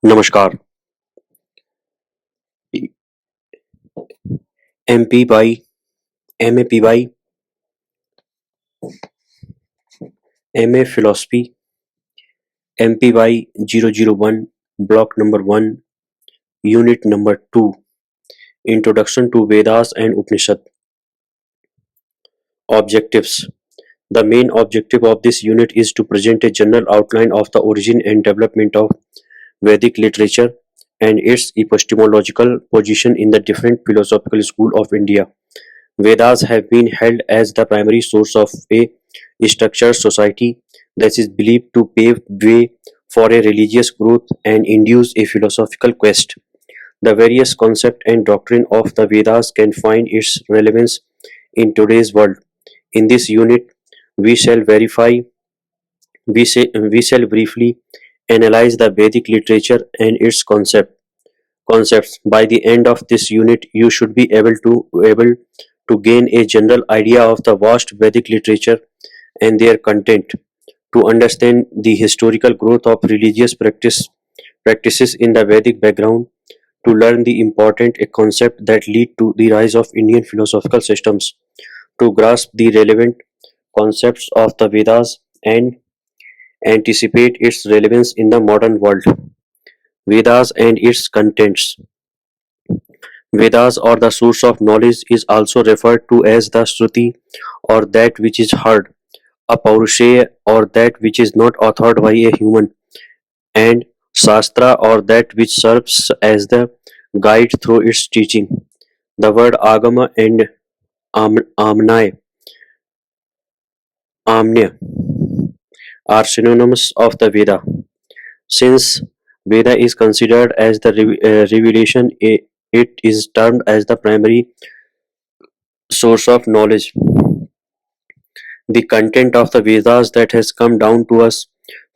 नमस्कार। MPY, MAPY, MA Philosophy, MPY-001, Block number 1, Unit number 2, Introduction to Vedas and Upanishad. Objectives. The main objective of this unit is to present a general outline of the origin and development of Vedic literature and its epistemological position in the different philosophical schools of India. Vedas have been held as the primary source of a structured society that is believed to pave way for a religious growth and induce a philosophical quest. The various concepts and doctrine of the Vedas can find its relevance in today's world. In this unit, we shall we shall briefly analyze the Vedic literature and its concepts. By the end of this unit, you should be able to gain a general idea of the vast Vedic literature and their content, to understand the historical growth of religious practices in the Vedic background, to learn the important concepts that lead to the rise of Indian philosophical systems, to grasp the relevant concepts of the Vedas and anticipate its relevance in the modern world. Vedas and its contents. Vedas, or the source of knowledge, is also referred to as the Shruti, or that which is heard, a Paurusheya, or that which is not authored by a human, and Shastra, or that which serves as the guide through its teaching. The word Agama and Amnaya, Amnya, are synonyms of the Veda. Since Veda is considered as the revelation, it is termed as the primary source of knowledge. The content of the Vedas that has come down to us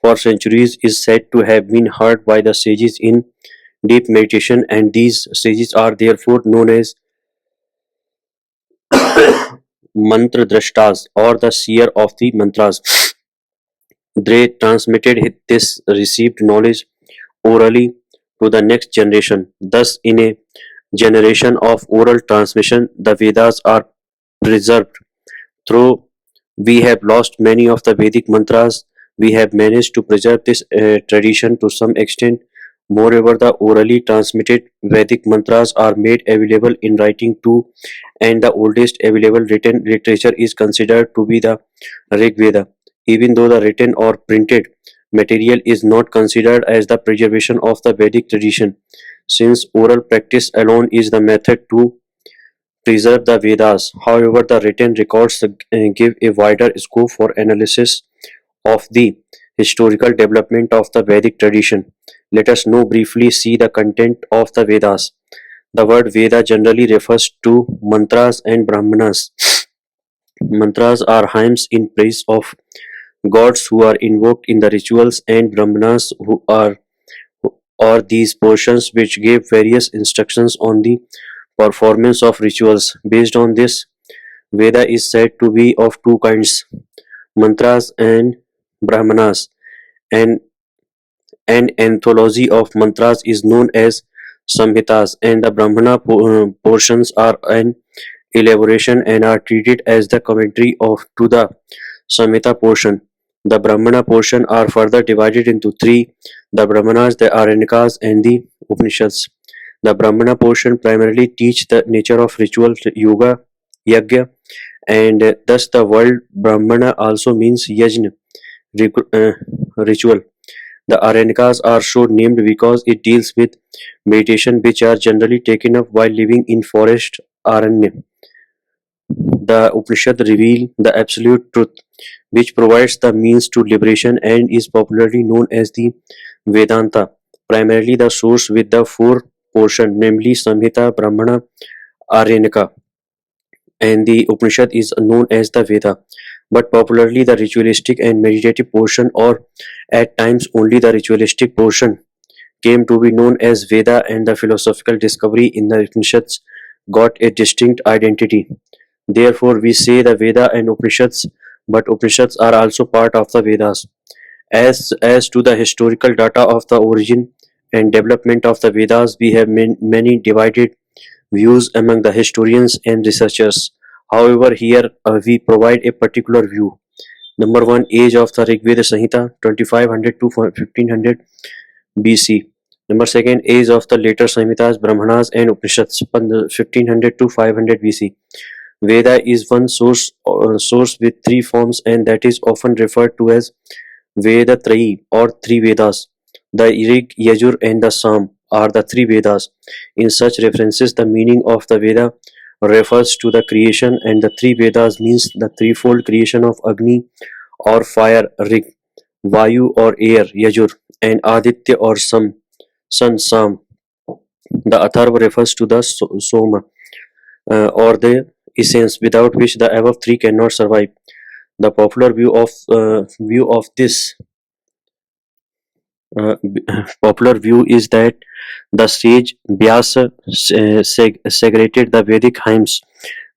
for centuries is said to have been heard by the sages in deep meditation, and these sages are therefore known as mantra drashtas, or the seer of the mantras. They transmitted this received knowledge orally to the next generation. Thus, in a generation of oral transmission, the Vedas are preserved. Though we have lost many of the Vedic mantras, we have managed to preserve this tradition to some extent. Moreover, the orally transmitted Vedic mantras are made available in writing too, and the oldest available written literature is considered to be the Rig Veda, even though the written or printed material is not considered as the preservation of the Vedic tradition, since oral practice alone is the method to preserve the Vedas. However, the written records give a wider scope for analysis of the historical development of the Vedic tradition. Let us now briefly see the content of the Vedas. The word Veda generally refers to mantras and brahmanas. Mantras are hymns in praise of gods who are invoked in the rituals, and brahmanas who are or these portions which give various instructions on the performance of rituals. Based on this, Veda is said to be of two kinds, mantras and brahmanas. And an anthology of mantras is known as samhitas, and the brahmana portions are an elaboration and are treated as the commentary of to the samhita portion. The brahmana portion are further divided into three: the brahmanas, the aranikas, and the upanishads. The brahmana portion primarily teach the nature of ritual, yoga, yajna, and thus the word brahmana also means yajna, ritual. The aranikas are so named because it deals with meditation, which are generally taken up while living in forest aranya. The Upanishad reveal the absolute truth, which provides the means to liberation and is popularly known as the Vedanta. Primarily the source with the four portion, namely Samhita, Brahmana, Aryanika, and the Upanishad is known as the Veda, but popularly the ritualistic and meditative portion, or at times only the ritualistic portion, came to be known as Veda, and the philosophical discovery in the Upanishads got a distinct identity. Therefore, we say the Veda and Upanishads, but Upanishads are also part of the Vedas. As to the historical data of the origin and development of the Vedas, we have many divided views among the historians and researchers. However, here we provide a particular view. Number one, age of the Rigveda Samhita, 2500 to 1500 BC. Number second, age of the later Samhitas, Brahmanas and Upanishads, 1500 to 500 BC. Veda is one source with three forms, and that is often referred to as Veda Trayi or three Vedas. The Rig, Yajur, and the Sam are the three Vedas. In such references, the meaning of the Veda refers to the creation, and the three Vedas means the threefold creation of Agni or fire, Rig, Vayu or air, Yajur, and Aditya or sun, Sam. The Atharva refers to the Soma or the essence without which the above three cannot survive. The popular view of this uh, popular view is that the sage Vyasa segregated the Vedic hymns,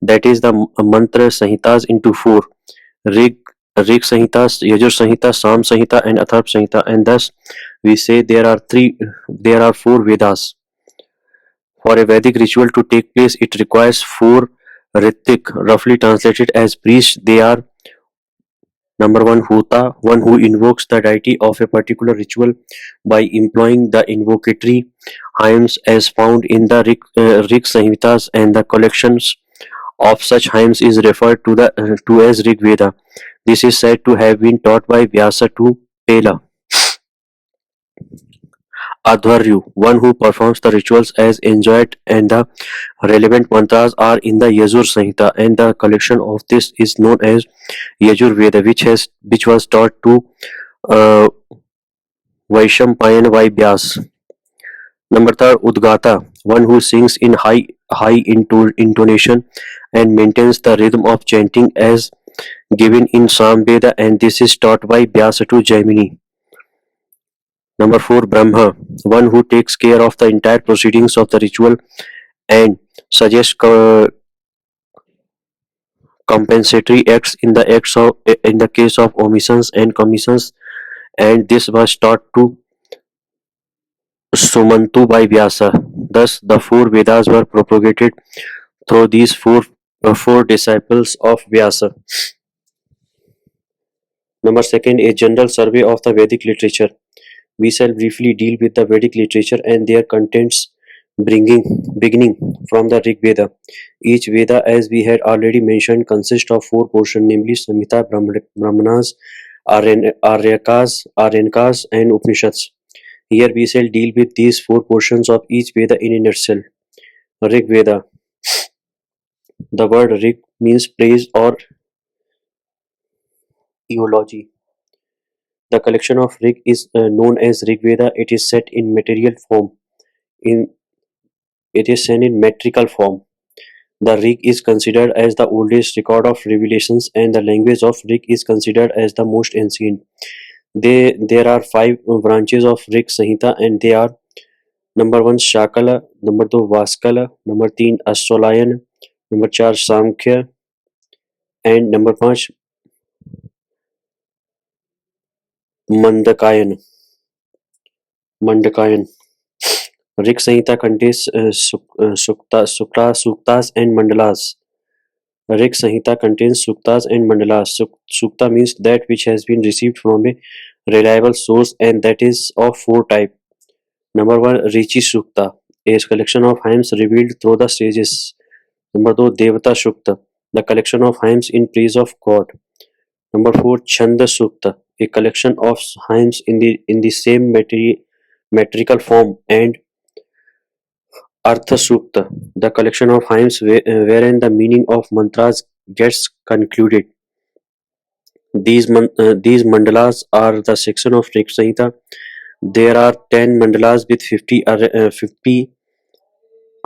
that is the mantra Sanhitas, into four: Rig, Rig Sanhita, Yajur Sanhita, Sam Sanhita, and Atharva Sanhita, and thus we say there are four Vedas. For a Vedic ritual to take place, it requires four ritik, roughly translated as priests. They are: number one, Hota, one who invokes the deity of a particular ritual by employing the invocatory hymns as found in the Rig Samhitas, and the collections of such hymns is referred to as Rig Veda. This is said to have been taught by Vyasa to Pela. Adharyu, one who performs the rituals as enjoined, and the relevant mantras are in the Yajur Samhita, and the collection of this is known as Yajur Veda, which was taught to uh, Vaishampayan by Vyas. Number third, Udgata, one who sings in high intonation and maintains the rhythm of chanting as given in Samveda, and this is taught by Vyasa to Jaimini. Number four, Brahma, one who takes care of the entire proceedings of the ritual and suggests compensatory acts in the case of omissions and commissions, and this was taught to Sumantu by Vyasa. Thus, the four Vedas were propagated through these four disciples of Vyasa. Number second, a general survey of the Vedic literature. We shall briefly deal with the Vedic literature and their contents, beginning from the Rig Veda. Each Veda, as we had already mentioned, consists of four portions, namely Samhita, Brahmanas, Aryankas, and Upanishads. Here we shall deal with these four portions of each Veda in itself. Rig Veda. The word Rig means praise or eulogy. The collection of Rig is known as Rig Veda. It is set in material form. In It is set in metrical form. The Rig is considered as the oldest record of revelations, and the language of Rig is considered as the most ancient. There are five branches of Rig Samhita, and they are: number one, Shakala; number two, Vaskala; number three, Astrolayan; number four, Samkhya; and number five, Mandakayan. Mandakayan. Rig Samhita contains suktas and mandalas. Rig Samhita contains suktas and mandalas. Sukta means that which has been received from a reliable source, and that is of four types. Number one, Richi Sukta, a collection of hymns revealed through the sages. Number two, Devata Sukta, the collection of hymns in praise of God. Number four, Chanda Sukta, a collection of hymns in the same metrical form. And Artha Sukta, the collection of hymns wherein the meaning of mantras gets concluded. These mandalas are the section of Rig Samhita. There are 10 mandalas with 50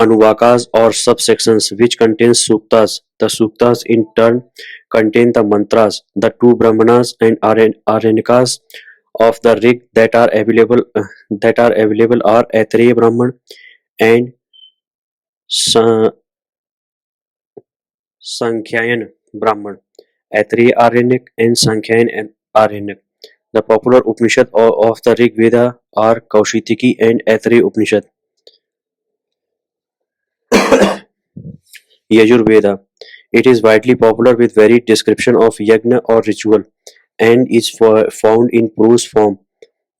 anuvakas or subsections which contains suktas. The suktas in turn contain the mantras. The two brahmanas and aranikas of the Rig that are available are Aitreya Brahman and Sa- Sankhyayan Brahman. Aitreya Aryanak and Sankhyayan Aryanak. The popular Upanishad of the Rig Veda are Kaushitiki and Aitareya Upanishad. Yajur It is widely popular with varied description of yajna or ritual and is found in prose form.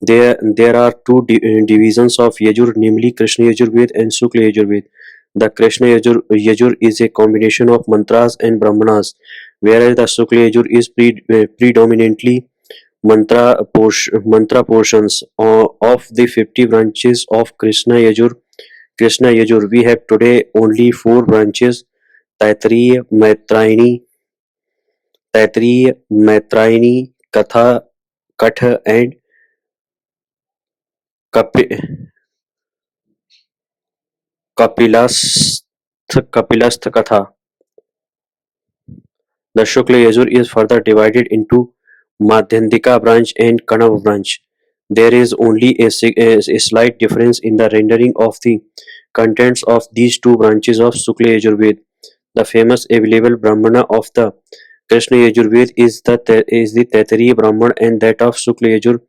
There are two divisions of Yajur, namely Krishna Yajurved and Sukla Yajurved. The Krishna Yajur is a combination of mantras and brahmanas, whereas the Sukla Yajur is predominantly mantra portions of the 50 branches of Krishna Yajur. We have today only four branches: Taittiriya, Maitreyi, Katha, and Kapi, Kapilastha Katha. The Shukla Yajur is further divided into Madhyandika branch and Kanav branch. There is only a slight difference in the rendering of the contents of these two branches of Shukla Yajurved. The famous available Brahmana of the Krishna Yajurved is the Taittiriya Brahman, and that of Shukla Yajur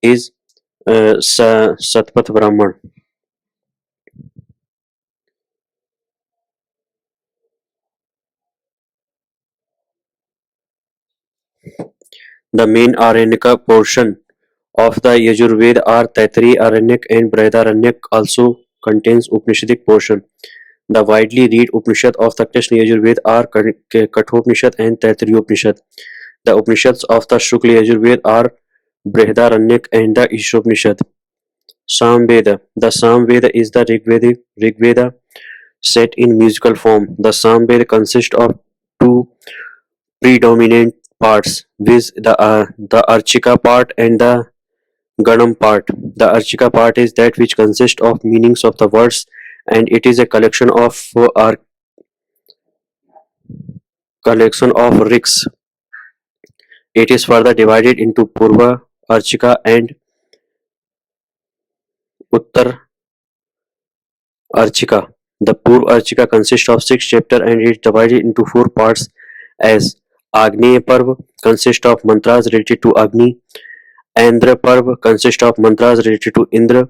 is Satpat Brahman. The main Aranyaka portion of the Yajurveda are Taittiriya Aranyak and Brihadaranyak also contains Upanishadic portion. The widely read Upanishad of the Krishna Yajurveda are Kathopanishad and Taittiriya Upanishad. The Upanishads of the Shukla Yajurveda are Brihadaranyak and the Ishopanishad. Samveda. The Samveda is the Rigveda set in musical form. The Samveda consists of two predominant parts, viz. The Archika part and the Ganam part. The Archika part is that which consists of meanings of the words, and it is a collection of rigs. It is further divided into Purva Archika and Uttar Archika. The Purva Archika consists of six chapters and is divided into four parts as Agneya Parv consists of mantras related to Agni, Andhra Parv consists of mantras related to Indra,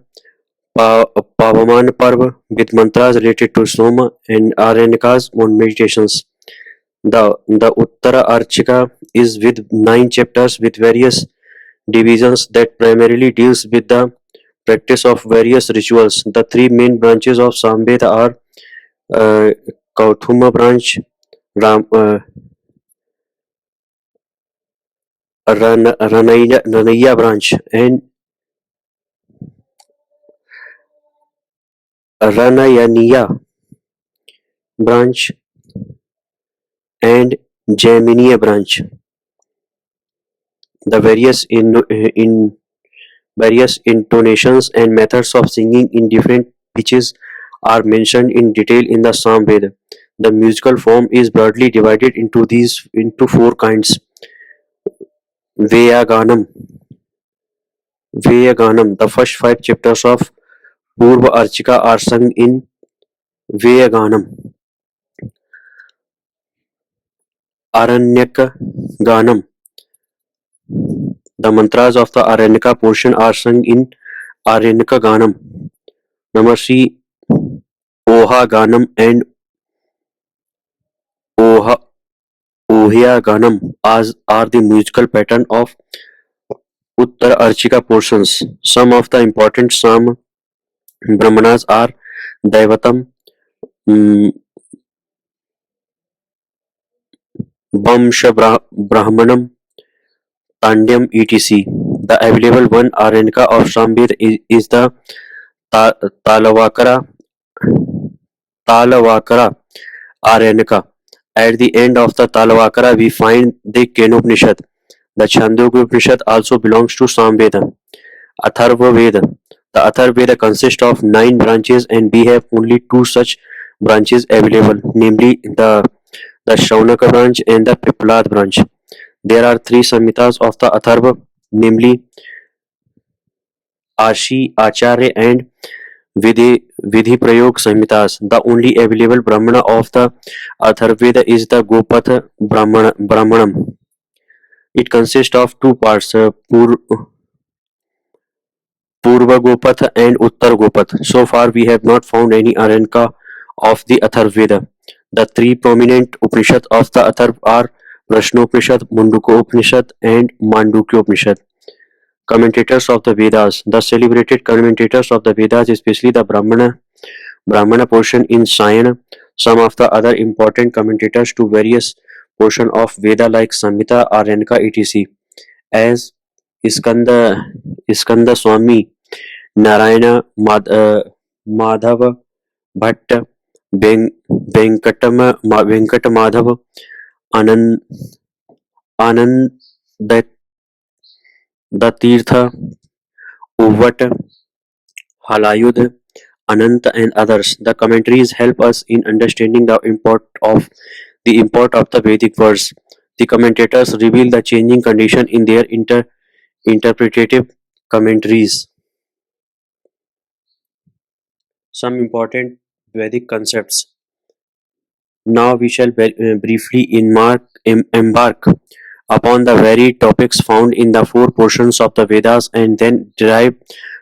Pavaman Parv with mantras related to Soma, and Aranyaka's on meditations. The Uttara Archika is with nine chapters with various divisions that primarily deals with the practice of various rituals. The three main branches of Samveda are uh, Kauthuma branch, Ram, Ranaya branch, and Ranayaniya branch, and Jaiminiya branch. The in various intonations and methods of singing in different pitches are mentioned in detail in the Samveda. The musical form is broadly divided into four kinds: Veyaganam. Veyaganam. The first five chapters of Purva Archika are sung in Veyaganam. Aranyaka Ganam. The mantras of the Aranyaka portion are sung in Aranyaka Ganam. Number three, Oha Ganam and Oha Ohya Ganam are the musical pattern of Uttar Archika portions. Some of the important Sam Brahmanas are Daivatam, mm, Vamsha Brahmanam, Tandyam, etc. The available one Aranyaka of Samved is the Ta- Talavakara Talavakara Aranyaka. At the end of the Talavakara, we find the Kenopanishad. The Chandogya Upanishad also belongs to Samveda. Atharva Veda. The Atharva Veda consists of nine branches, and we have only two such branches available, namely the Shaunaka branch and the Piplad branch. There are three Samhitas of the Atharva, namely Ashi, Acharya, and Vidhi Prayog Samhitas. The only available Brahmana of the Atharvaveda is the Gopatha Brahmanam. It consists of two parts, Purva Gopath and Uttar Gopath. So far, we have not found any Aranka of the Atharvaveda. The three prominent Upanishads of the Atharva are Prashnopanishad, Mundukopanishad, and Mandukyopanishad. Commentators of the Vedas. The celebrated commentators of the Vedas, especially the Brahmana portion in Sayana, some of the other important commentators to various portion of Veda like Samhita, Aranka, etc. as Iskanda Swami, Narayana Madhava Bhatta, Venkatamadhava, Anand Anand Tirtha, Uvat, Halayud, Anant, and others. The commentaries help us in understanding the import of the Vedic words. The commentators reveal the changing condition in their interpretative commentaries. Some important Vedic concepts. Now we shall briefly embark upon the varied topics found in the four portions of the Vedas and then derive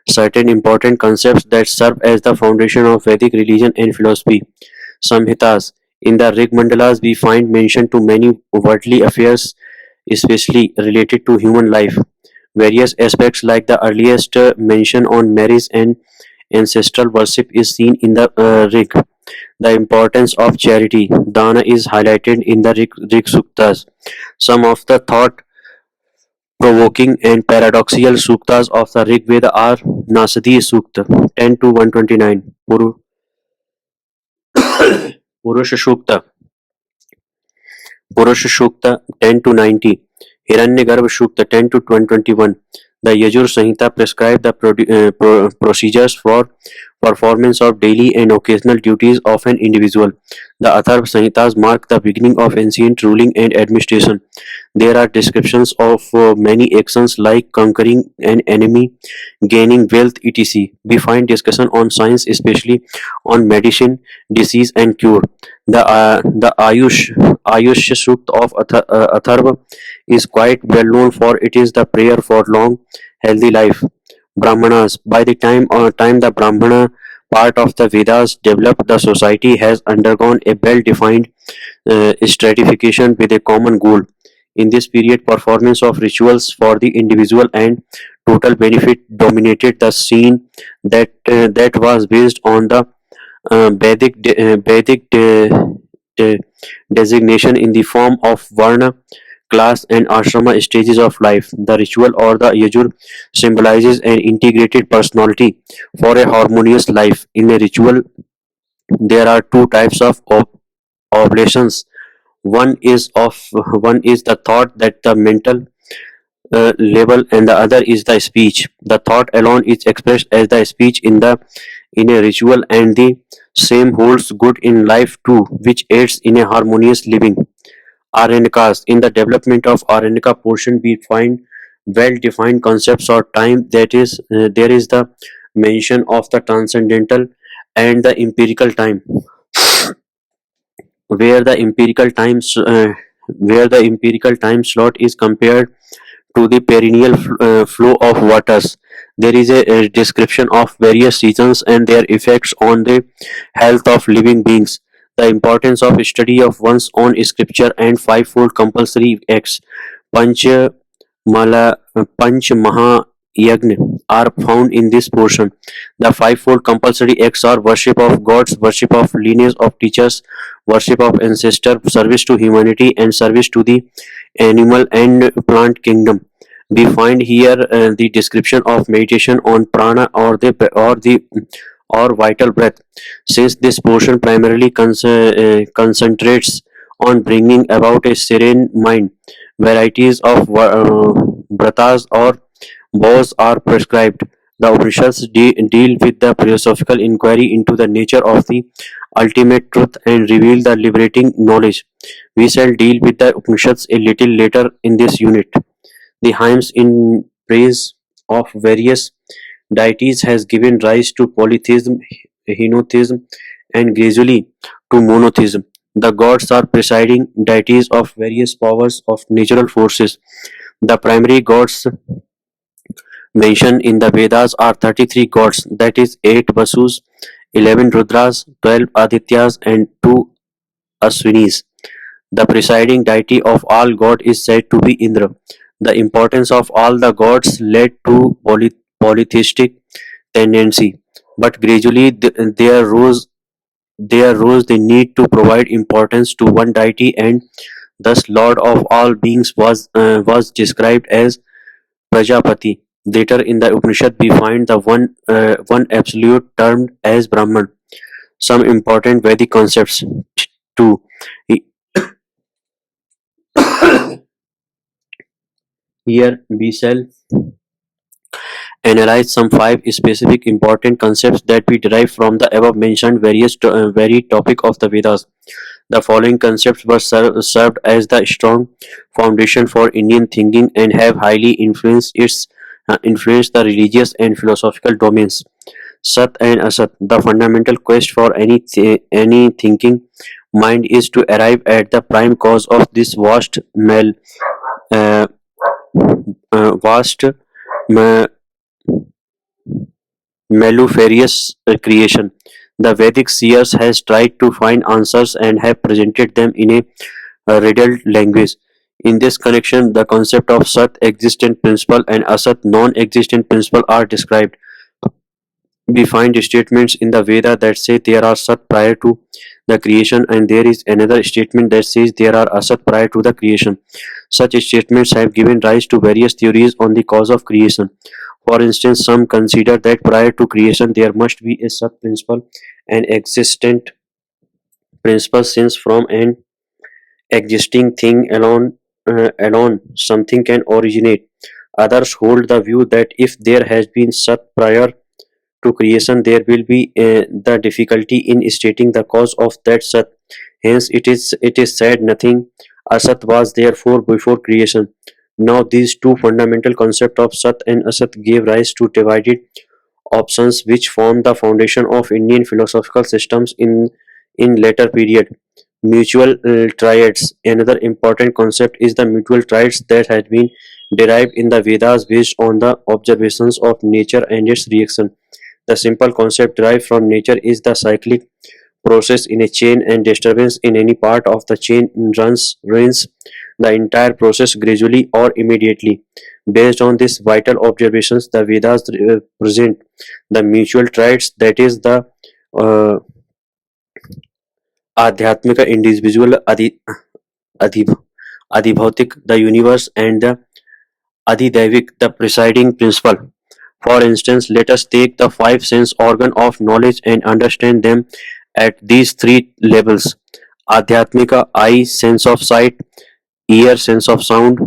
certain important concepts that serve as the foundation of Vedic religion and philosophy. Samhitas. In the Rig Mandalas, we find mention to many worldly affairs, especially related to human life. Various aspects, like the earliest mention on marriage and ancestral worship, is seen in the Rig. The importance of charity, dana, is highlighted in the Rig Suktas. Some of the thought provoking and paradoxical suktas of the Rig Veda are Nasadi Sukta 10 to 129, Purusha Sukta, Purusha Sukta 10 to 90, Hiranyagarbha Sukta 10 to 121. The Yajur Samhita prescribe the procedures for performance of daily and occasional duties of an individual. The Atharva Samhitas mark the beginning of ancient ruling and administration. There are descriptions of many actions like conquering an enemy, gaining wealth, etc. We find discussion on science, especially on medicine, disease, and cure. The Ayush Sukta of Atharva is quite well known, for it is the prayer for long, healthy life. Brahmanas. By the time the Brahmana part of the Vedas developed, the society has undergone a well-defined stratification with a common goal. In this period, performance of rituals for the individual and total benefit dominated the scene. That was based on the Vedic de- designation in the form of Varna, class, and ashrama stages of life. The ritual, or the yajur, symbolizes an integrated personality for a harmonious life. In a ritual, there are two types of oblations. One is the thought, that the mental level, and the other is the speech. The thought alone is expressed as the speech in a ritual, and the same holds good in life too, which aids in a harmonious living. Aranyakas. In the development of Aranyaka portion, we find well-defined concepts or time. That is, there is the mention of the transcendental and the empirical time, where the empirical times where the empirical time slot is compared to the perennial flow of waters. There is a description of various seasons and their effects on the health of living beings. The importance of study of one's own scripture and fivefold compulsory acts, Panch Panch Maha Yagna, are found in this portion. The fivefold compulsory acts are worship of gods, worship of lineage of teachers, worship of ancestors, service to humanity, and service to the animal and plant kingdom. We find here the description of meditation on prana, or vital breath. Since this portion primarily concentrates on bringing about a serene mind, varieties of vratas or vows are prescribed. The Upanishads deal with the philosophical inquiry into the nature of the ultimate truth and reveal the liberating knowledge. We shall deal with the Upanishads a little later in this unit. The hymns in praise of various deities has given rise to polytheism, henotheism, and gradually to monotheism. The gods are presiding deities of various powers of natural forces. The primary gods mentioned in the Vedas are 33 gods, that is 8 Vasus, 11 Rudras, 12 Adityas and 2 Aswinis. The presiding deity of all gods is said to be Indra. The importance of all the gods led to polytheistic tendency, but gradually there rose the need to provide importance to one deity, and thus Lord of all beings was described as Prajapati. Later in the Upanishad, we find the one absolute termed as Brahman. Some important Vedic concepts too. Here we shall analyze some five specific important concepts that we derive from the above mentioned very topic of the Vedas. The following concepts were served as the strong foundation for Indian thinking and have highly influenced the religious and philosophical domains. Sat and Asat. The fundamental quest for any thinking mind is to arrive at the prime cause of this uh, vast malefarious creation. The Vedic seers has tried to find answers and have presented them in a riddled language. In this connection, the concept of Sat existent principle and Asat non-existent principle are described. We find statements in the Veda that say there are Sat prior to the creation, and there is another statement that says there are Asat prior to the creation. Such statements have given rise to various theories on the cause of creation. For instance, some consider that prior to creation there must be a Sat principle, an existent principle, since from an existing thing alone something can originate. Others hold the view that if there has been Sat prior to creation, there will be the difficulty in stating the cause of that Sat. Hence, it is said nothing Asat was therefore before creation. Now, these two fundamental concepts of Sat and Asat gave rise to divided options, which formed the foundation of Indian philosophical systems in later period. Mutual triads. Another important concept is the mutual triads that has been derived in the Vedas based on the observations of nature and its reaction. The simple concept derived from nature is the cyclic process in a chain, and disturbance in any part of the chain ruins the entire process gradually or immediately. Based on these vital observations, the Vedas present the mutual traits, that is the uh, Adhyatmika, individual, Adhi, Adhibhautik, the universe, and the Adhidevik, the presiding principle. For instance, let us take the five sense organ of knowledge and understand them at these three levels. Adhyatmika, eye, sense of sight; ear, sense of sound;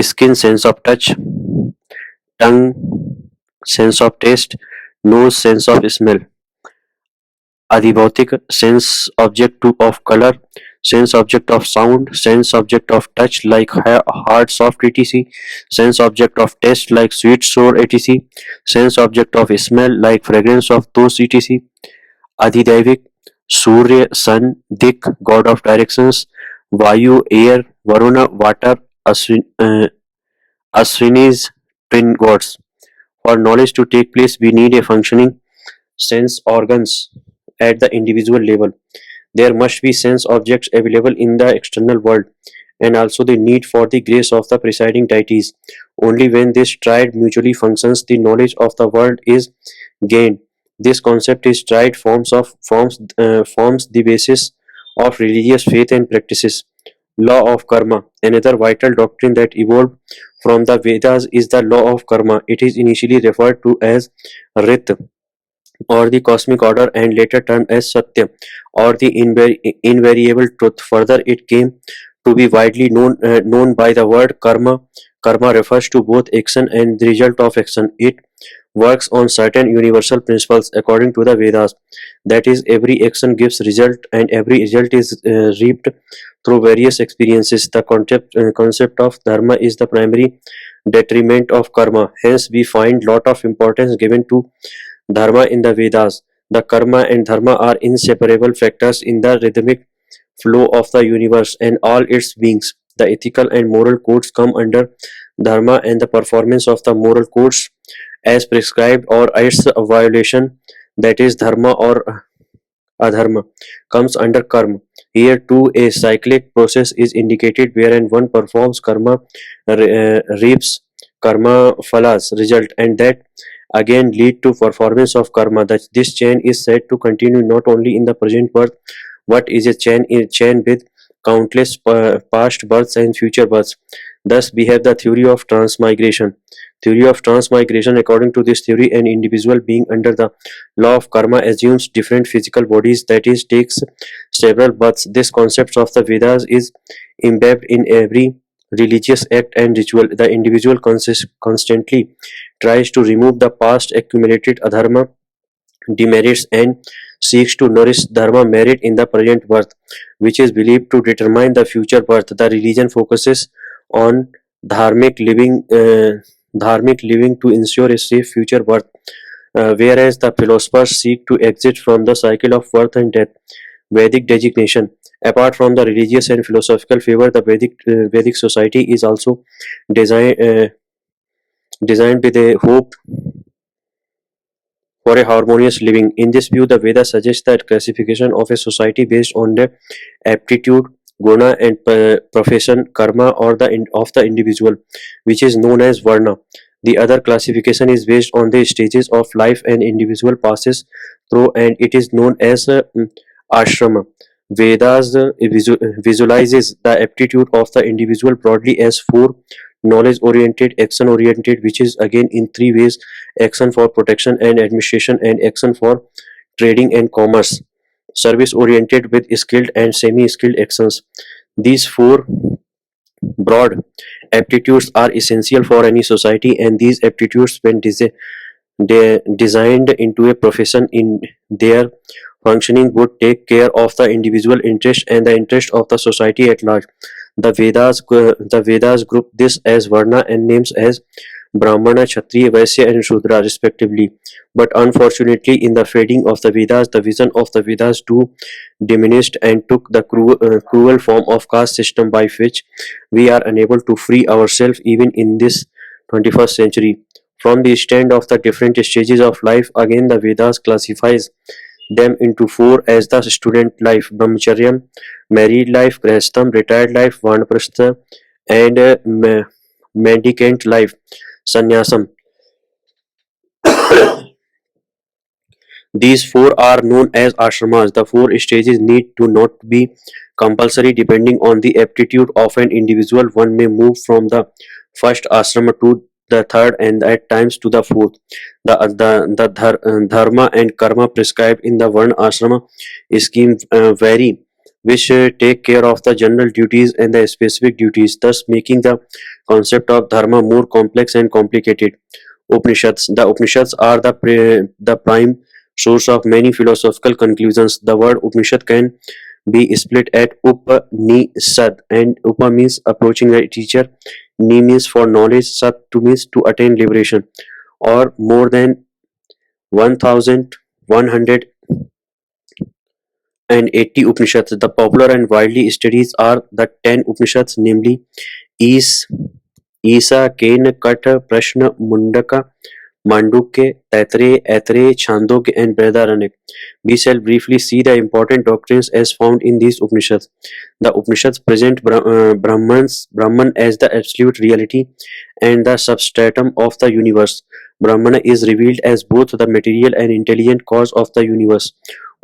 skin, sense of touch; tongue, sense of taste; nose, sense of smell. Adhibhautik, sense object of color; sense object of sound; sense object of touch like hard, soft, etc; sense object of taste like sweet, sour, etc; sense object of smell like fragrance of those, etc. Adhidevik, Surya, sun; Dik, god of directions; Vayu, air; Varuna, water; Aswinis, twin gods. For knowledge to take place, we need a functioning sense organs at the individual level. There must be sense objects available in the external world, and also the need for the grace of the presiding deities. Only when this triad mutually functions, the knowledge of the world is gained. This concept is tried forms the basis of religious faith and practices. Law of karma. Another vital doctrine that evolved from the Vedas is the law of karma. It is initially referred to as Rit, or the cosmic order, and later termed as Satya, or the invariable truth. Further, it came to be widely known by the word karma. Karma refers to both action and the result of action. It works on certain universal principles according to the Vedas. That is, every action gives result, and every result is reaped through various experiences. The concept of dharma is the primary detriment of karma. Hence, we find lot of importance given to dharma in the Vedas. The karma and dharma are inseparable factors in the rhythmic flow of the universe and all its beings. The ethical and moral codes come under dharma, and the performance of the moral codes as prescribed or its violation, that is dharma or adharma, comes under karma. Here too a cyclic process is indicated wherein one performs karma, reaps karma phalas result, and that again lead to performance of karma. That this chain is said to continue not only in the present birth, but is a chain with countless past births and future births. Thus we have the theory of transmigration. Theory of transmigration. According to this theory, an individual being under the law of karma assumes different physical bodies, that is, takes several births. This concept of the Vedas is embedded in every religious act and ritual. The individual constantly tries to remove the past accumulated adharma demerits and seeks to nourish dharma merit in the present birth, which is believed to determine the future birth. The religion focuses on dharmic living, dharmic living to ensure a safe future birth, whereas the philosophers seek to exit from the cycle of birth and death. Vedic designation. Apart from the religious and philosophical favor, the Vedic society is also designed designed with a hope for a harmonious living. In this view, the Vedas suggest that classification of a society based on the aptitude, guna, and profession, karma, or of the individual, which is known as varna. The other classification is based on the stages of life an individual passes through, and it is known as ashrama. Vedas visualizes the aptitude of the individual broadly as four: knowledge oriented, action oriented, which is again in three ways: action for protection and administration, and action for trading and commerce; service oriented with skilled and semi skilled actions. These four broad aptitudes are essential for any society, and these aptitudes, when designed into a profession in their functioning, would take care of the individual interest and the interest of the society at large. The Vedas group this as Varna and names as Brahmana, Kshatriya, Vaisya, and Shudra respectively. But unfortunately, in the fading of the Vedas, the vision of the Vedas too diminished and took the cruel form of caste system, by which we are unable to free ourselves even in this 21st century from the stand of the different stages of life. Again, the Vedas classifies them into four as the student life, brahmacharyam; married life, grahastham; retired life, vanaprastha; and mendicant life, sannyasam. These four are known as ashramas. The four stages need to not be compulsory depending on the aptitude of an individual. One may move from the first ashrama to the third, and at times to the fourth. The dharma and karma prescribed in the one ashrama scheme vary, which take care of the general duties and the specific duties, thus making the concept of dharma more complex and complicated. Upanishads. The Upanishads are the prime source of many philosophical conclusions. The word Upanishad can be split at Upanisad, and Upa means approaching the teacher, Ni means for knowledge, Sat to means to attain liberation, or more than 1180 Upanishads. The popular and widely studied are the 10 Upanishads, namely Is, Isa, Ken, Kat, Prashna, Mundaka, Mandukya, Taittiriya, Aitareya, Chandogya, and Brihadaranyaka. We shall briefly see the important doctrines as found in these Upanishads. The Upanishads present Brahman as the absolute reality and the substratum of the universe. Brahmana is revealed as both the material and intelligent cause of the universe.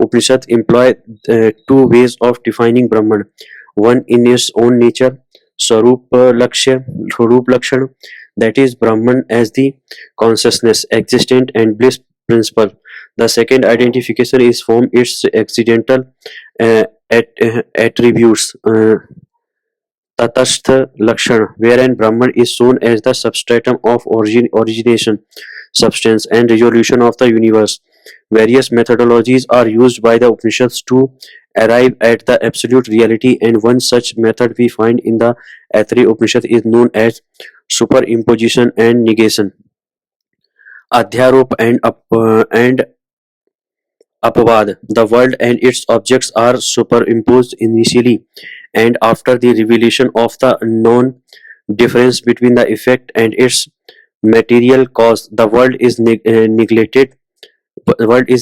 Upanishads employ two ways of defining Brahman. One in its own nature, Swarup Lakshana, that is Brahman as the consciousness, existent, and bliss principle. The second identification is from its accidental attributes, Tatastha Lakshana, wherein Brahman is shown as the substratum of origination, substance, and resolution of the universe. Various methodologies are used by the Upanishads to arrive at the absolute reality, and one such method we find in the Aitareya Upanishad is known as superimposition and negation. Adhyarop and Apavad. The world and its objects are superimposed initially, and after the revelation of the known difference between the effect and its material cause, the world is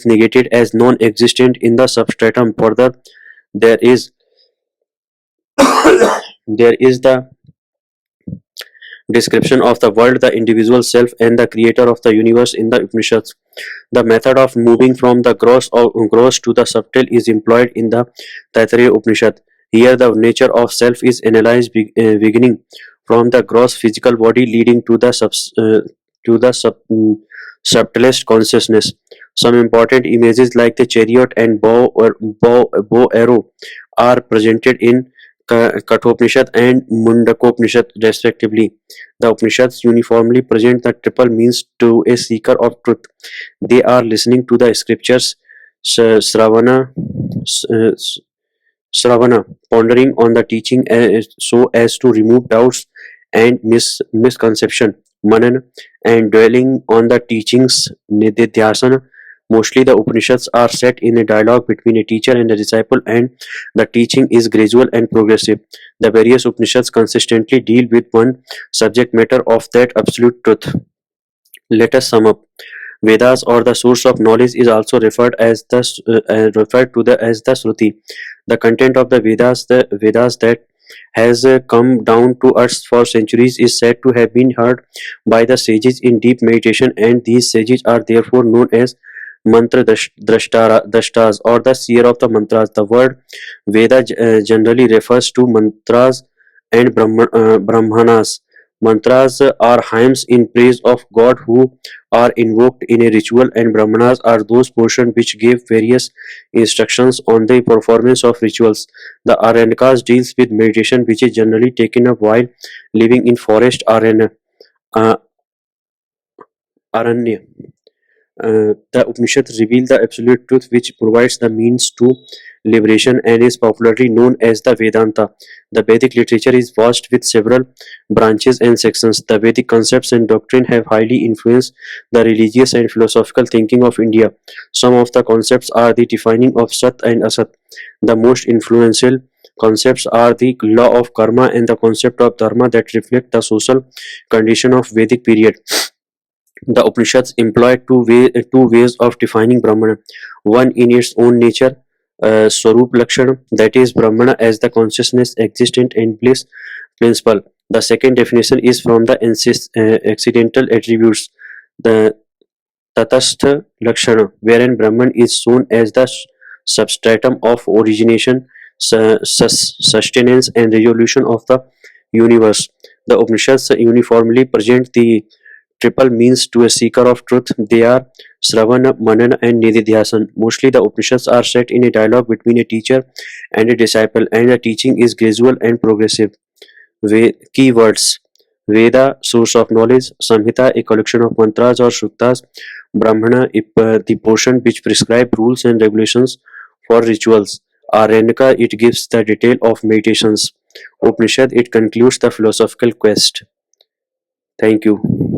negated as non-existent in the substratum. Further, there is there is the description of the world, the individual self, and the creator of the universe in the Upanishads. The method of moving from the gross to the subtle is employed in the Taittiriya Upanishad. Here, the nature of self is analyzed, beginning from the gross physical body, leading to the subtlest consciousness. Some important images like the chariot and bow arrow are presented in Kathopanishad and Mundakopanishad respectively. The Upanishads uniformly present the triple means to a seeker of truth. They are listening to the scriptures, Sravana, Sravana, pondering on the teaching so as to remove doubts and misconception, Manan, and dwelling on the teachings, Nididhyasana. Mostly the Upanishads are set in a dialogue between a teacher and a disciple, and the teaching is gradual and progressive. The various Upanishads consistently deal with one subject matter of that absolute truth. Let us sum up. Vedas, or the source of knowledge, is also referred to as the Shruti. The content of the Vedas that has come down to us for centuries is said to have been heard by the sages in deep meditation, and these sages are therefore known as drashtas, or the seer of the mantras. The word Veda generally refers to mantras and brahmanas. Mantras are hymns in praise of God who are invoked in a ritual, and brahmanas are those portions which give various instructions on the performance of rituals. The Aranyakas deals with meditation, which is generally taken up while living in forest uh, aranya. The Upanishads reveal the absolute truth which provides the means to liberation and is popularly known as the Vedanta. The Vedic literature is vast with several branches and sections. The Vedic concepts and doctrine have highly influenced the religious and philosophical thinking of India. Some of the concepts are the defining of Sat and Asat. The most influential concepts are the law of karma and the concept of dharma that reflect the social condition of Vedic period. The Upanishads employ two ways of defining Brahmana. One in its own nature, Swarup Lakshana, that is, Brahmana as the consciousness, existent, and bliss principle. The second definition is from the accidental attributes, the Tatastha Lakshana, wherein Brahman is shown as the substratum of origination, sustenance, and resolution of the universe. The Upanishads uniformly present the triple means to a seeker of truth. They are Sravana, Manana, and Nididhyasan. Mostly the Upanishads are set in a dialogue between a teacher and a disciple, and the teaching is gradual and progressive. Keywords: Veda, source of knowledge; Samhita, a collection of mantras or suttas; Brahmana, the portion which prescribe rules and regulations for rituals; Aranyaka, it gives the detail of meditations; Upanishad, it concludes the philosophical quest. Thank you.